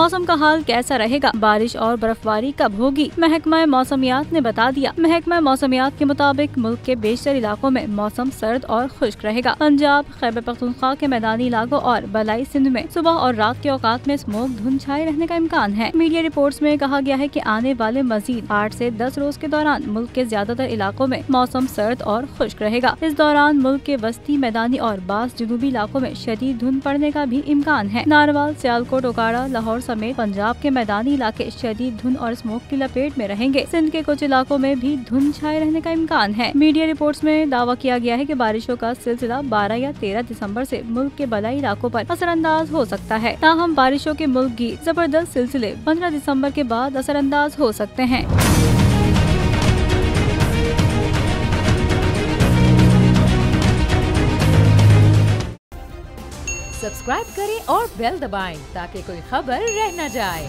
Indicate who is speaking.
Speaker 1: मौसम का हाल कैसा रहेगा, बारिश और बर्फबारी कब होगी? महकमा मौसमियात ने बता दिया। महकमा मौसमियात के मुताबिक मुल्क के बेशतर इलाकों में मौसम सर्द और खुश्क रहेगा। पंजाब, खैबर पख्तूनख्वा के मैदानी इलाकों और बलाई सिंध में सुबह और रात के औकात में स्मोक धुंध छाए रहने का इम्कान है। मीडिया रिपोर्ट्स में कहा गया है कि आने वाले मजीद 8 से 10 रोज के दौरान मुल्क के ज्यादातर इलाकों में मौसम सर्द और खुश्क रहेगा। इस दौरान मुल्क के वस्ती, मैदानी और बास जनूबी इलाकों में शदीद धुंध पड़ने का भी इम्कान है। नारवाल, सियालकोट, ओकाड़ा, लाहौर समेत पंजाब के मैदानी इलाके शदीद धुंध और स्मोक की लपेट में रहेंगे। सिंध के कुछ इलाकों में भी धुंध छाए रहने का इम्कान है। मीडिया रिपोर्ट्स में दावा किया गया है कि बारिशों का सिलसिला 12 या 13 दिसंबर से मुल्क के बलाई इलाकों पर असरअंदाज हो सकता है। ताहम बारिशों के मुल्क की जबरदस्त सिलसिले 15 दिसंबर के बाद असरअंदाज हो सकते हैं।
Speaker 2: सब्सक्राइब करें और बेल दबाएं ताकि कोई खबर रह न जाए।